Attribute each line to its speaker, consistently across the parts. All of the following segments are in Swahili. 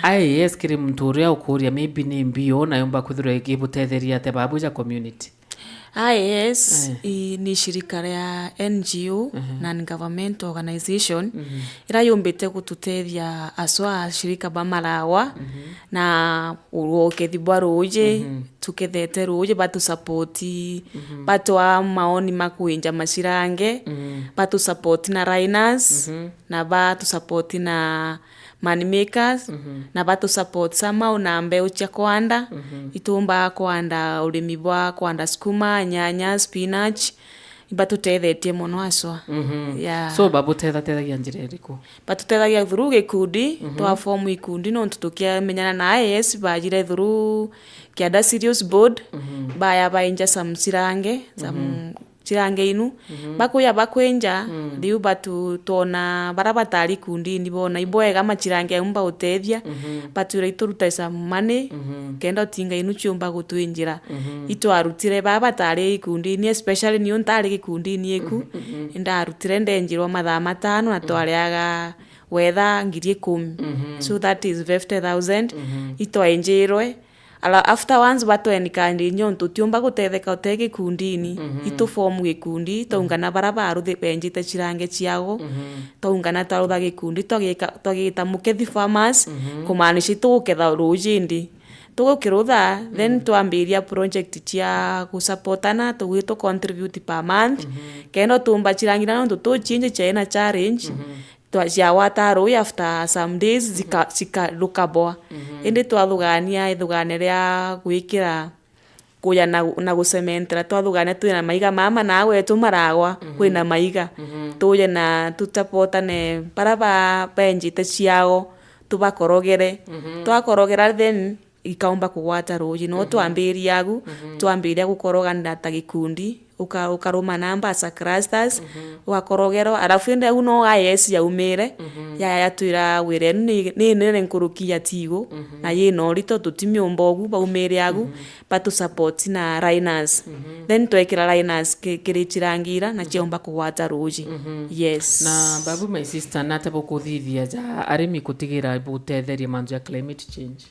Speaker 1: IAS kiri muntu uria ukuria maybe ni mbio na yomba kwithirwa igibutetheria te babu ja community.
Speaker 2: IAS ni shirika ria NGO non-government organization ira yumbite gututethia aswa shirika bamarawa na urokethi bwa ruje tukethete ruje batu support batu wa maoni makuinja mashirange batu support na Rhinas na batu support na moneymakers na batu support sama unambe ucha kwanda itumba kwanda urimi bwa kwanda skuma nyanya spinach batu tethetie muno aswa
Speaker 1: so babu tethagia njira iriku
Speaker 2: batu tethagia through gikundi twa form ikundi no tutukia menyana na IAS bajire through kiada serious board baya bainja samsirange chirange inu bakuya bakwenja riu batu tona barabatari kundi ni bona iboega machirange umba utethia batu reituruta sa money kenda tinga inu chiumba gutwinjira itwarutire babatari kundi ni especially ni untari kundi ni eku ndarutire ndenjirwa mathaa 5 na twariaga wetha 10,000 so that is 50,000 itwainjirwe after once batwenikandi nyonto tiumba gutetheka utege kundini itu form gikundi taungana barabaru the benjite chirange chiago taungana tarutha gikundi twagita mukethi farmers kumaanisha tuketha rujindi tugukirutha then twambiria project chia gusupportana tugito contribute per month kendo tumba chirangira no tuchinje chena challenge twajia wataru after some days zika lukaboa indi twathugania ithugane ria gwikira kuya na gucementera twathugania twina maiga mama nawe tumaragwa kwina maiga tuye na tutapotane paraba benjite ciao tubakorogere twakorogera then ikaumba kugwata ruji no twambiria gukorogana ta gikundi ukaruma namba asa clusters wakorogero arafu inde uno IAS yaumire ya twira wire ni nkurukia tigo na ye no rito tutimiomba ogu baumire agu batu support na Rhinas then twekira Rhinas kirichirangira na chiomba kugwata ruji yes
Speaker 1: na babu my sister natabo kuthithia ja arimi kutigira butetheria manju ya climate change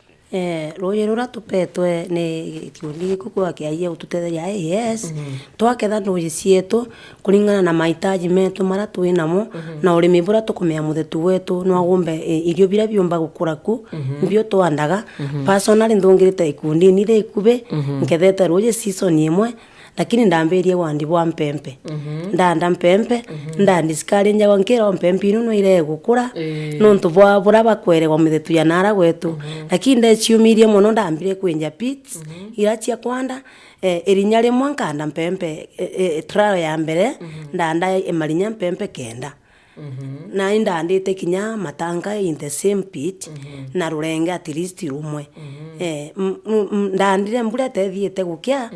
Speaker 3: roye rura tupetwe ni kikundi kukua kiaia ututetheria IAS twaketha nduji cietu kuringana na mahitaji metu mara twinamo na urimi bura tukumea muthetu wetu no agombe irio bira biomba gukura ku mbio twandaga personally ndungirite ikundi ni ri kube nkethete roye season imwe lakini ndambirie wandi bwa mpempe ndanda mpempe ndandiskari nja wankira mpempe ino no ire gukura no ntubwa bura bakwere wa mithetu ya nara gwetu lakini ndaciumirie muno ndambire kwenja pits iracia kwanda irinya rimwe nkanda mpempe trial ya mbere ndanda emarinya mpempe kenda na indandite kinya matanga in the same pit na rurenga at least rumwe ndandire mbura tethiete gukia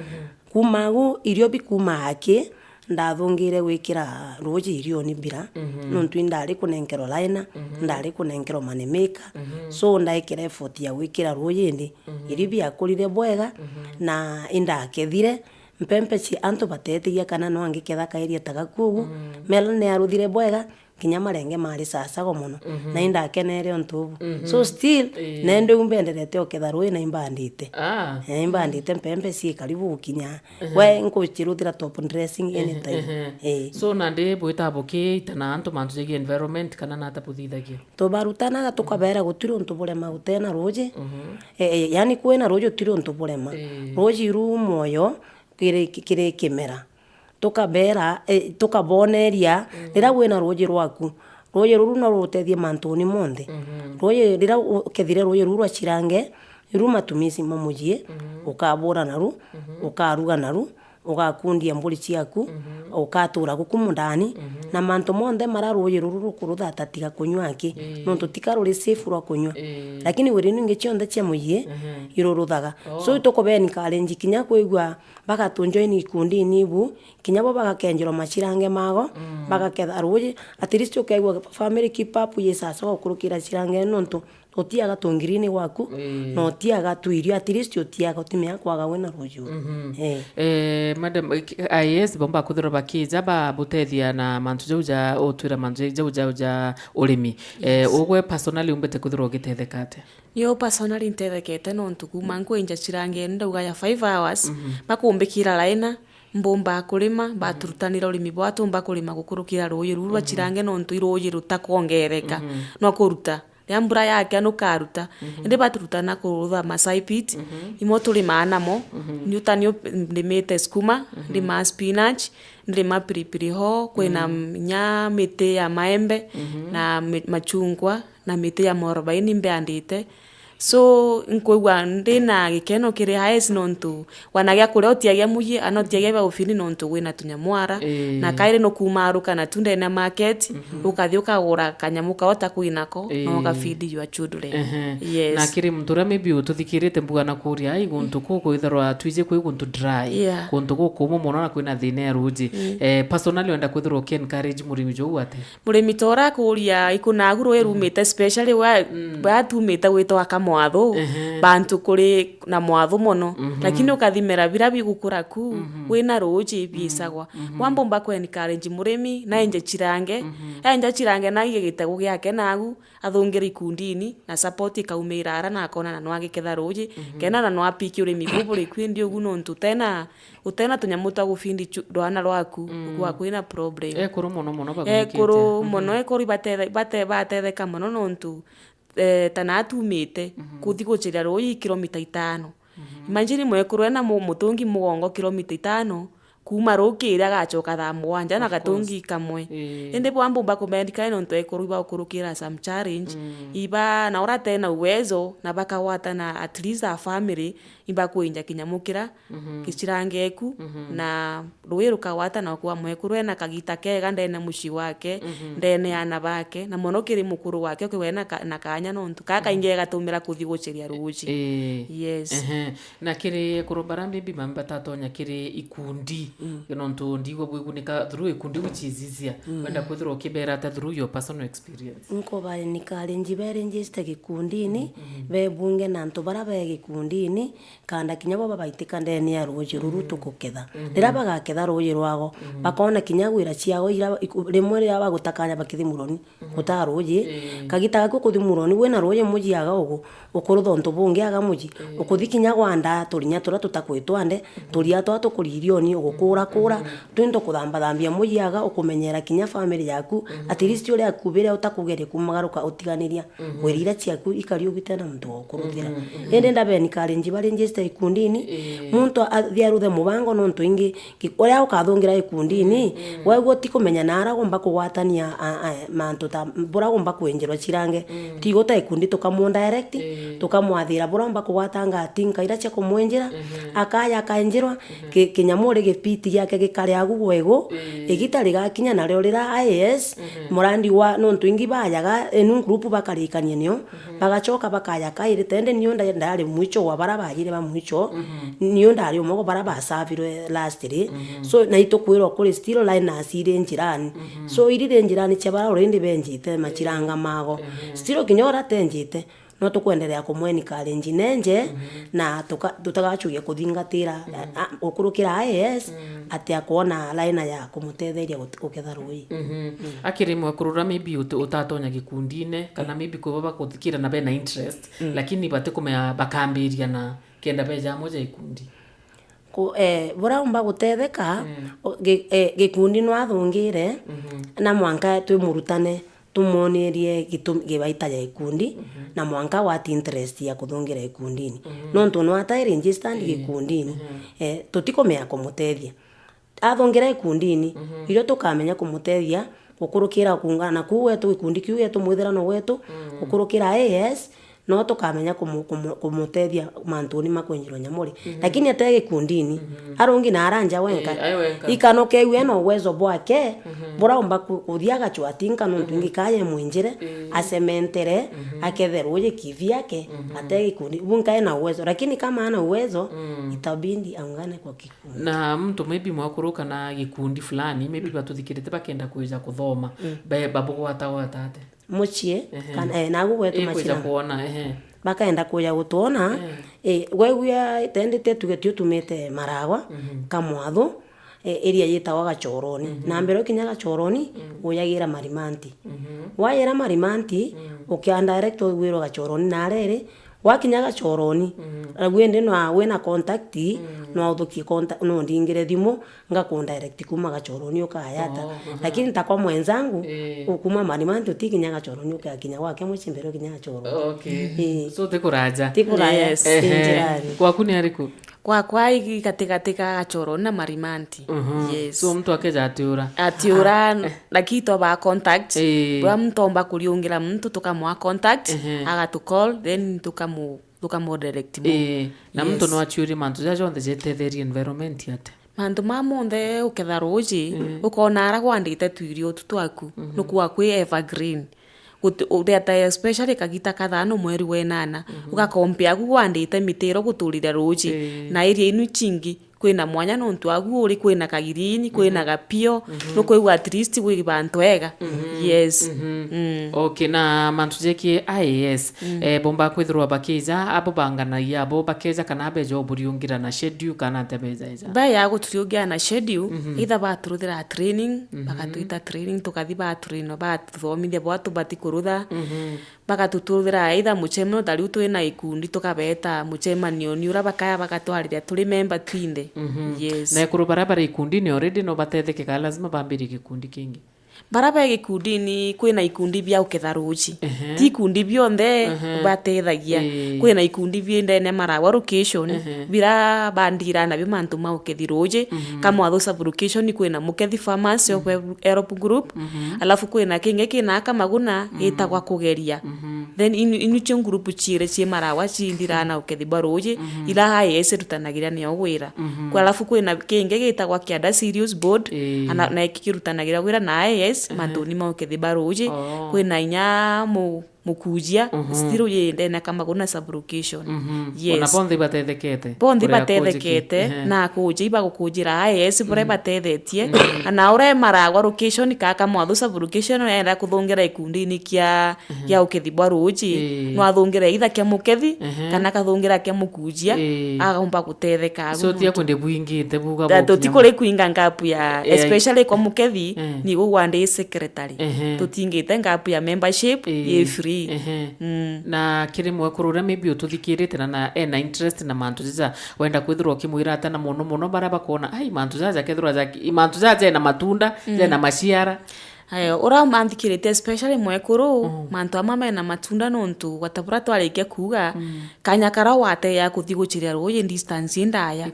Speaker 3: kumagu irio bikuma haki ndathungire gwikira roji irio ni bira no twindari kunenkero laina ndari kunenkero manemeka so ndaikira effort ya gwikira roji ndi iri bia kurire bwega na indakethire mpempe ci antu batetegia kana no angiketha kairia tagakugu melo ne aruthire bwega kinya marenge mari sasa go muno na indakenere ontubu so still nende umbenderete oketha roi na imbandite imbandite mpempe si karibu kinya we nkuchirutira top dressing anytime
Speaker 1: so nande bwita boke itana antu mantu environment kana nata puthithagia
Speaker 3: to barutana tukabera gutiro ntubure magutena roje yani kwena roje tiro ntubure roje ru moyo kire kimera tukabera tukaboneria rira gwena roje rwaku roje ruru no rutethie mantuni monde roje rira kethire roje ruru achirange ru matumisi mamujie ukabura naru ukaruga naru ugakundia mburi ciaku ukatura gukumu ndani na manto monde mararoje ruru kurutha tatiga kunywa aki no tutikaruri safe ro kunywa lakini wirinu ngichonda cia muyie iruruthaga so tukobeni challenge kinya kuigwa baka tunjoin ikundi nibu kinya bo bagakenjero machirange mago bagaketha roje at least ukaigwa family keep up yesasa okurukira chirange nonto utiaga tungirini gwaku na utiaga tuirio at least utiaga utimea kwaga wena ruju
Speaker 1: madam IAS bomba kuthira bakija ba butethia na mantu jauja otwira mantu jauja urimi ugwe personally umbete kuthira ugitethekate
Speaker 2: yo personally ntethekete no ntuku mangu inja chirange ndauga ya 5 hours bakumbikira laina mbomba kurima baturutanira urimi bwatumba kurima gukurukira ruyi rurwa chirange no ntu iruyi rutakongereka no kuruta ya mbura yake nukaruta indi baturutana kurutha masai pit imo turima namo niutanio ndimite skuma ndima spinach ndima pilipili ho kwina nya miti ya maembe na machungwa na miti ya morobaini mbeandite so nkoigwa ndina gikeno kiri haes nontu wanagia kuria utiagia muyi anotiagia ba ufini nontu wina tunyamwara na kaire no kumaruka na tunde na market ukathi ukagura kanyamuka ota kuinako no ga feed your children yes
Speaker 1: na kiri mtura maybe ututhikirite mbuga na kuria ai guntu kuko itharwa twije kwi guntu dry guntu kuko mo mona kwina thina ya ruji personally wenda kwithirwo ken encourage murimi jo ate
Speaker 2: murimi tora kuria ikunaguru erumite especially wa tumite gwitwa mwatho bantu kuri na mwatho mono lakini ukathimera bira bigukura ku wina ruji bisagwa wambomba ku encourage murimi na enje chirange na igitego giake nagu athungiri kundini na support ikaumira ara na akona na nwage ketha ruji kena na nwa piki urimi buburi kwindi ugu no ntutena utena tunyamuta gufindi rwana rwaku kwa kwina problem
Speaker 1: kuru mono bagukite
Speaker 2: kuru mono kuri batetheka mono no ntu tanatumite kuthi guchiria ruyi kilomita 5 imagine mwekuru na mutungi mugongo kilomita 5 kuma rukira gachoka thaa 7 na gatungi kamwe ende bwambumba kumendika ino ntwe kuruba ukurukira some challenge iba na ora tena uwezo na bakawata na at least a family iba kuinja kinyamukira kichirangeku na ruwiru kawata na kwa mwekuru na kagita kega ndene mushi wake ndene ana bake na monokiri mukuru wake kwena na kanya no ntu kaka inge gatumira kuthi guchiria ruji yes
Speaker 1: na kiri kurubara bibi mamba tatonya kiri ikundi nontu ndigo bwigunika through ikundi guchizizia wenda kwithirwo kibera ta through your personal experience
Speaker 3: nko bale nikalenji berenjiste gikundini bebunge na ntu bara be gikundini kanda kinya baba baitika ndeni ya ruji rurutu kuketha ndira bagaketha ruji rwago bakona kinya gwira ciago ira rimwe ria bagutakanya bakithimuroni utaruji kagitaga kukuthimuroni wena ruji mujiaga ugu ukurutho ntu bungi aga muji ukuthikinya gwanda turinya tura tutakwitwande turia twa tukuririoni ugukura twindo kuthamba thambia mujiaga ukumenyera kinya family yaku at least uri akubire utakugere kumagaruka utiganiria werira ciaku ikari ugite na mtu okuruthira ende ndabe nikalenji barenjiste ikundini muntu athiaruthe mubango no ntu ingi uria ukathungira ikundini wewe utikumenya nara gomba kugwatania mantu ta bura gomba kwenjerwa chirange tigota ikundi tukamu direct tukamwathira bura gomba kugwatanga tinka ira cia kumwenjera akaya akaenjerwa kinyamure gipiti yake gikaria gugwego igitari gakinya nario rira IAS murandi wa no ntu ingi bayaga enu group bakarikania nio bagachoka bakaya kaire tende nio ndari mwicho wa barabajire ba mwicho nio ndari umogo baraba saviro last day so na itokwirwa kuri still line asire njirani so irire njirani cia bara urindi benjite machiranga mago still kinyora tenjite no tukwendelea kumweni kalenji nenje na tutagachuye kuthingatira ukurukira IAS ati akuona laina ya kumutetheria uketha ruyi
Speaker 1: akiri mwakurura maybe utatonya gikundine kana maybe kuba kuthikira na bena interest lakini bate kumea bakambiria na kenda beja moja ikundi
Speaker 3: bora umba gutetheka gikundi no athungire na mwanka twi murutane tumuonerie gibaita ya ikundi na mwanka wat interest ya kuthungira ikundini no ntu no ata register gikundini tutikomea kumutethia athungira ikundini iro tukamenya kumutethia ukurukira kungana kuwe tu ikundi kiwe tu mwithirano wetu ukurukira IAS no tukamenya kumutethia mantuni makwenjirwo nyamuri lakini atege kundini arungi na aranja wenka ikanoke iwe no uwezo bwake bora umba kuthiaga chwatinka no ndingi kaye mwinjire asementere aketheruje kivyake atege kundi bunka na uwezo lakini kama ana uwezo itabindi aungane kwa kikundi
Speaker 1: na mtu maybe mwakuruka na gikundi fulani maybe batuthikirite bakenda kuja kuthoma babu gwata watate
Speaker 3: muchie kana nagu gwetu
Speaker 1: kuja
Speaker 3: machira
Speaker 1: kuona
Speaker 3: bakaenda kuja gutuona gweguya tendete tugetio tumite maragwa kamwathu area yitagwa Gachoroni na mbere kinya Gachoroni uyagira marimanti wayera marimanti ukianda direct wiro Gachoroni na rere wakinya Gachoroni agwende no wena contact no uthuki contact no ndingire thimu ngakunda direct kuma Gachoroni ukayata lakini takwa mwenzangu ukuma marimanti utikinya Gachoroni ukakinya wake muchimbero kinya Gachoroni
Speaker 1: okay so tikuraja
Speaker 3: yes
Speaker 1: kwaku ni ariku
Speaker 2: kwa katikati ka Gachoroni na marimanti yes
Speaker 1: so mtu akeja
Speaker 2: atiura lakini to ba contact bwa mtomba kuliungira mtu tukamwa contact agatu call then tukamu direct
Speaker 1: na mtu no achiuri mantu jajo onde jetetheria environment yate
Speaker 2: mantu mamonde uketha ruji ukona ara gwandite twirio tutwaku nukuwa kwi evergreen udeta especially kagita kathano mweri wenana ugakompea gwandite mitiro guturire ruji na area inu chingi kwina mwanya no ntu agu uri kwina kagirini kwina gapio no kwigwa at least wi bantu ega yes
Speaker 1: okay na mantu jeki IAS bomba kwithirwa bakiza abo banganagia abo bakeja kana bejo buriungira na schedule kana tabeza iza
Speaker 2: ba ya guturiungira na schedule either baturuthira training bakatuita training tukathi baturino bathomithia bwatu batikurutha bakatututhira either muchemano tariu twina ikundi tukabeta muchemanio ni ura bakaya bakatwariria turi member twinde yes
Speaker 1: na kuru barabara ikundi ni already no batetheke kala lazima bambiri gikundi kingi
Speaker 2: barabara gikundi ni kwina ikundi bia uketha ruji ti ikundi bionthe batethagia kwina ikundi biendene maragwa location bira bandira na bimantu ma ukethi ruji kama watho sublocation kwina mukethi pharmacy of Europe group alafu kwina kinge kina kamaguna itagwa kugeria then inu chen group chire chi maragwa chindira na ukethi baruji ila hai ese tutanagira ni ogwira kwa alafu kwina kinge gitagwa Kianda Serious Board na ikirutanagira gwira na yes matoni maukethi baruji kwina inya mukujia still yende na kama kuna sublocation yes
Speaker 1: ona bonde batethekete
Speaker 2: na kujiba gukujira yes bure batethetie na ure maragwa location kaka mwathu sublocation enda kuthongera ikundi ni kia ya ukethi baruji no athongera itha kia mukethi kana kathongera kia mukujia agomba gutetheka
Speaker 1: so tia kunde buingite buga
Speaker 2: bo tikore kuinga ngapu ya especially kwa mukethi ni gugwande secretary tutingite ngapu ya membership ye free
Speaker 1: na kirimwe kurura maybe ututhikirite na ena interest na mantu jaja wenda kwithirwa kimwira ata na muno baraba kuona ai mantu jaja kethirwa jaki mantu jaja na matunda na maciara
Speaker 2: ayo ura manthikirite especially mwekuru mantu amame na matunda nontu watabura twarikia kuga kanya kara wate ya kuthi guchiria ruye distance ndaya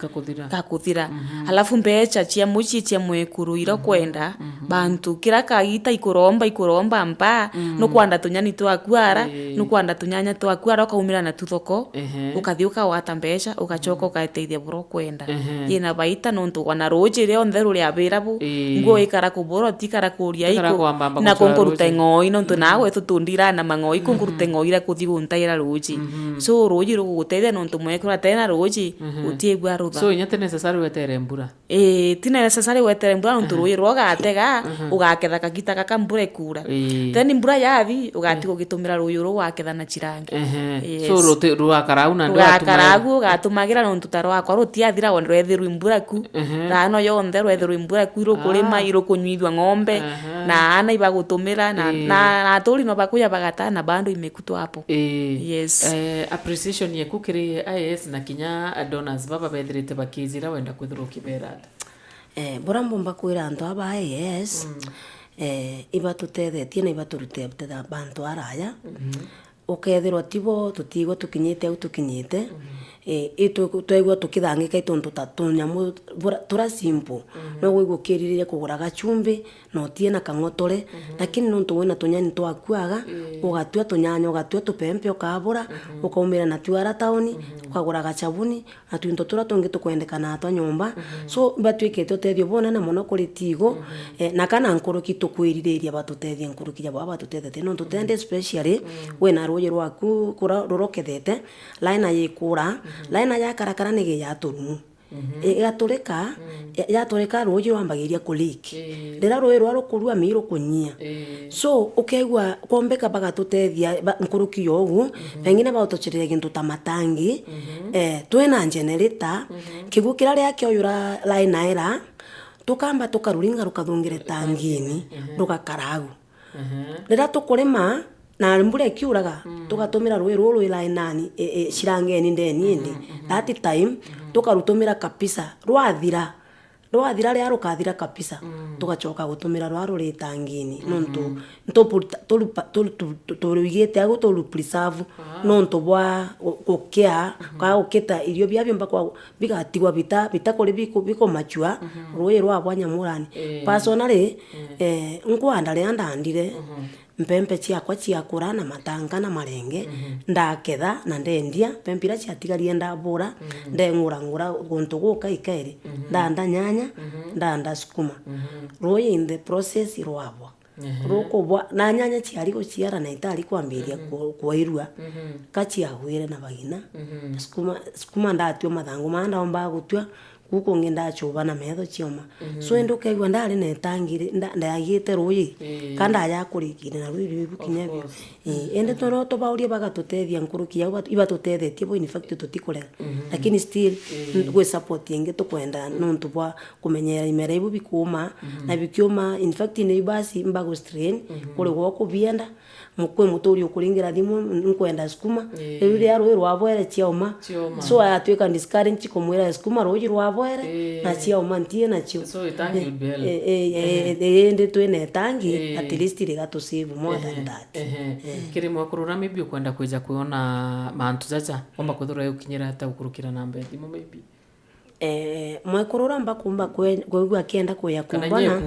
Speaker 2: kakuthira alafu mbecha chia muchi chia mwekuru ira kwenda bantu kira kagita ikuromba mpa no kwanda tunyani twakwara no kwanda tunyanya twakwara ukaumira na tuthoko ukathi ukawata mbecha ukachoka ukateithia buro kwenda yena baita nontu wana ruye rio ntheru ria birabu ngo ikara kuboro tikara kuria na konkuruta ngoi no nawe tutundira na mangoi konkuruta ngoi ra kuthi guntaira ruji so ruji ruguteithia no tumwekura tena ruji utiegwa rutha
Speaker 1: so inyate necessary wetere mbura
Speaker 2: ti necessary wetere mbura no ruji rogatega ugaketha kakita kakambure kura then mbura yathi ugati gugitumira ruji ru waketha na chirangi
Speaker 1: so ruakaragu na
Speaker 2: ndo akaragu gatumagira no tutaro akwa rutiathira wonde rwethiru mbura ku rano yonthe rwethiru mbura ku irukurima irukunyithwa ng'ombe na ana ibagutumira na tuli no bakuya bagatana bando imekutwa hapo yes
Speaker 1: appreciation yeku kiri IAS na kinya donors baba bethirite bakizira wenda kwithirwo kibera
Speaker 3: bora mbomba kwira antu aba IAS iba tutethetie na iba turute bantu araya ukethirwa tibo tutigo tukinyite au tukinyite twegwa tukithangika itundu tatunyamu tura simple no gwigukirire kugura gachumbi no tie na kang'otore lakini nontu wina tunyani twakuaga ugatua tunyanya ugatua tupempe ukabura ukaumira na tuara tauni ukagura gachabuni na twinto tura tungi tukwendekana atwa nyumba so batwikete utethio bona na muno kuri tigo na kana nkuruki tukwiriria batutethia nkuruki ya baba tutethete nontu tende especially wina ruye rwaku rurokethete laina yikura laina ya karakara nige ya turumu igaturika yaturika ruji rwambagiria kuliki rira rui rwa rukurua miru kunyia so ukegwa kombeka bagatutethia nkuruki yogu pengine bautochirire gintu ta matangi twina generator kigu kira ria kioyura line naira tukamba tukaruringa rukathungire tangini rugakaragu rira tukurima na mbura ikiuraga tugatumira rui ruru line nani shirangeni ndeni indi that time tukarutumira kapisa rwathira ria rukathira kapisa tugachoka gutumira rwa ruri tangini nontu turugite agu turu preserve nontu bwa gukea kwa gukita irio bia bimba kwa bigatigwa bita kuri biko machua rui rwa bwanyamurani personally nkwanda ria ndandire mpempe ciakwa ciakura na matanga na marenge ndaketha na ndendia pempira ciatigarie ndabura ndeng'urang'ura guntu guka ikairi ndanda nyanya ndanda sukuma roi in the process rwabwa rukubwa na nyanya ciari guciara na itari kwambiria kwairua kaciagwire na bagina sukuma ndatio mathangu manda omba gutwa guko ngenda chuba na metho cioma so endo kaigwa ndari na tangire ndagite ruyi kanda ya kurikire na ruyi bukinya bio ende toro to bauria bagatutethia nkuruki ya iba tutethetie bo in fact tutikore lakini still gwe support yenge tukwenda nontu bwa kumenyera imera ibu bikuma na bikioma in fact ne basi mbago strain kuri gwo bienda mukwe mutori ukuringira thimu nkwenda sukuma riri ya ruyi rwabwere cioma so atweka discourage kumwira sukuma ruyi rwabwere na cioma ntie na cio
Speaker 1: so itangi bel
Speaker 3: ende twene tangi at least riga to save more than that
Speaker 1: kirimo kurura maybe kwenda kuja kuona mantu zaza omba kuthura ukinyira hata ukurukira namba thimu maybe
Speaker 3: mwekurura mbakumba kwegwa kienda kuya kumbona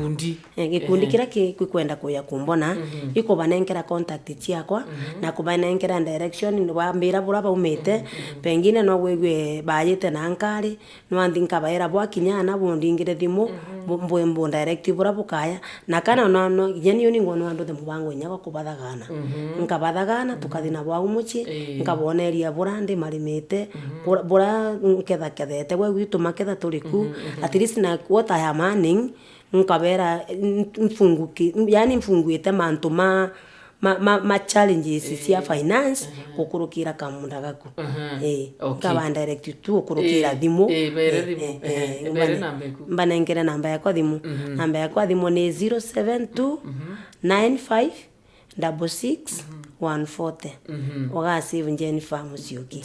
Speaker 3: gikundi kira kikwenda kuya kumbona iko banenkera contact ciakwa na kubanenkera direction wambira bura baumete pengine no gwegwe bayite na nkari no andinka baera bwa kinyana bundingire thimu mbwembo direct bura bukaya na kana no yeni oni ngono ando the mubango nyako kubathagana nkabathagana tukathina bwa umuchi nkaboneria bura ndi marimete bura nketha kethete gwe gwitu maketha turiku at least na what I am earning nkabera mfunguite mantu ma challenges cia finance kukurukira kamunda gaku kaba direct tu kukurukira thimu mbanengera namba yakwa thimu namba yakwa thimu ni 072 95 66 140 oga save Jennifer Musyoki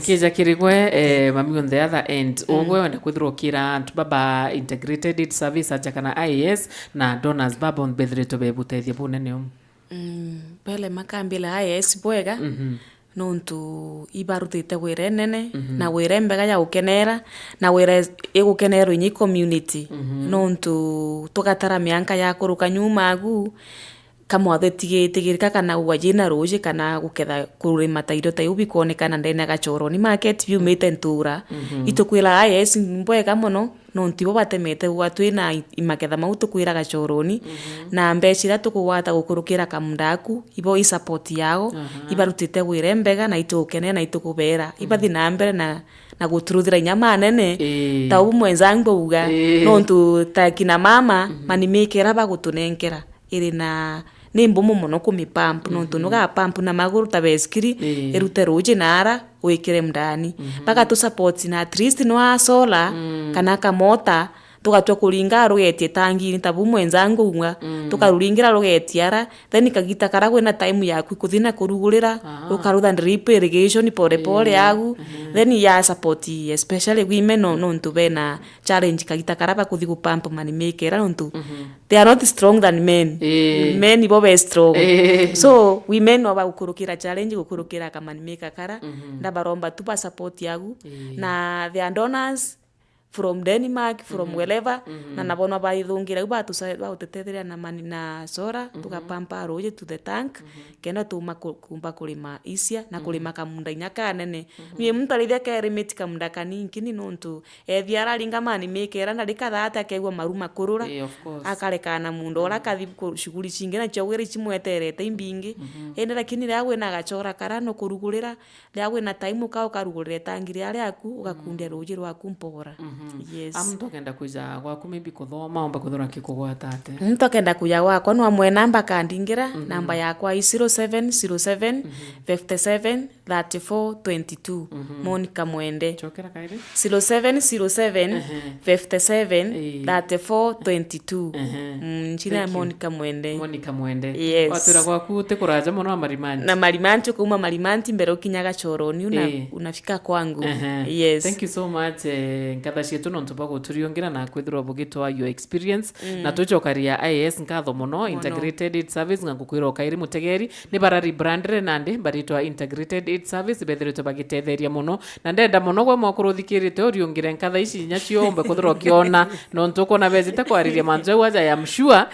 Speaker 1: kija kirigwe mami on the other end ogwe wenda kwithurukira antu baba integrated aid service aja kana IAS na donors baba on bedreto bebutethia bunene
Speaker 2: pele makambila IAS bwega nontu ibarutite wire nene na wire mbega ya ukenera na wire igukenero inyi community nontu tugatara mianka ya kuruka nyuma agu kama athetigirika kana wajina roje kana guketha kurima tairo ta ubi kuonekana ndene gachoro ni market view mete ntura itukwira IAS mbwega muno nontu bo batemete gwatwina imaketha mautu kwira gachoroni na mbecira tukugwata gukurukira kamundaku ibo i support yao ibarutite wire mbega na itukene na itukubera ibathi na mbere na gutruthira nyama nene ta umwenzangu uga nontu ta kina mama manimikera bagutunenkera iri na ni mbumu muno kumipamp nontu nuga pump na maguru tabeskiri erute roje nara wekere mdani baka tu support na at least no solar kana kamota tugatwa kuringa rugetie tangi ni tabu mwenzangu unga tukaruringira rugetiara then kagita karagwe na time yaku kuthina kurugurira ukarutha drip irrigation pore pore yagu then ya support especially women no ntu bena challenge kagita karaba kuthi ku pump mani makera ntu they are not strong than men men ibo be strong so women no ba ukurukira challenge ukurukira kama ni make kara ndabaromba tupa support yagu na the donors from Denmark, from wherever, na nabona baithungira batutetheria na mani na sora, tukapampa roje to the tank, kenda tuma kumba kulima isia, na kulima kamunda inyaka nene. Mie muntu alithia kerimiti kamunda kaninki ni nontu, ethia araringa mani mekera, na rikatha ate akegwa maruma kurura, akareka na mundo, ora kathi shughuli cingi na chawiri chimweterete imbingi, ende lakini ria gwina gachora karano kurugurira, ria gwina time ukarugurira tangiri aria aku, ugakundia roje rwaku mpora. Yes.
Speaker 1: Mtu akenda kuja gwaku maybe kuthoma omba kuthora kikugwata ate.
Speaker 2: Mtu akenda kuja gwakwa no amwe namba kandingira, namba yakwa 0707 57 34 22. Monica Mwende.
Speaker 1: Chokera kairi?
Speaker 2: 0707 57 34 22. Nchina Monica Mwende.
Speaker 1: Monica Mwende.
Speaker 2: Yes.
Speaker 1: Watura gwaku te kuraja muno Marimanti.
Speaker 2: Na Marimanti kuma Marimanti mbere ukinyaga choroni unafika kwangu. Yes.
Speaker 1: Thank you so much. Nkatha cietu no ntuba guturiongera na kwithirwa bugitwa your experience na tucokaria IAS nkatho muno integrated aid service ngakukwira kairi mutegeri ni bara rebrandre nandi baritwa integrated aid service bethiritwe bagitetheria muno na ndenda muno gwe mwakuruthikirite uriongire nkatha ici nyacio ombe kuthirwa kiona no ntukona bezite kwariria manzo waja ya mshua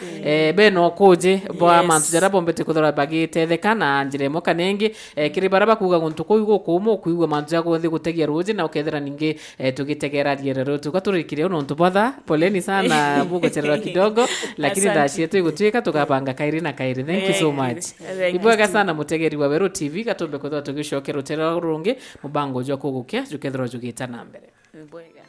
Speaker 1: be no kuje bwa manzo jara bombete kuthirwa bagitetheka na njiremo kanengi kiri bara bakuga guntuko yugo kumo kuigwa manzo ya guthi gutegia roje na ukethera ningi tugitegera rierero tukaturikire uno ntubotha poleni sana bugochererwa kidogo lakini ndaci yetu igutwika tukapanga kairi na kairi. Thank you so much. Ibwega sana mutegeri wa Wero TV gatombe kuthwa tugicokera rutero rungi mubango jwa kugukia jukethero jugita na mbere. Ibwega.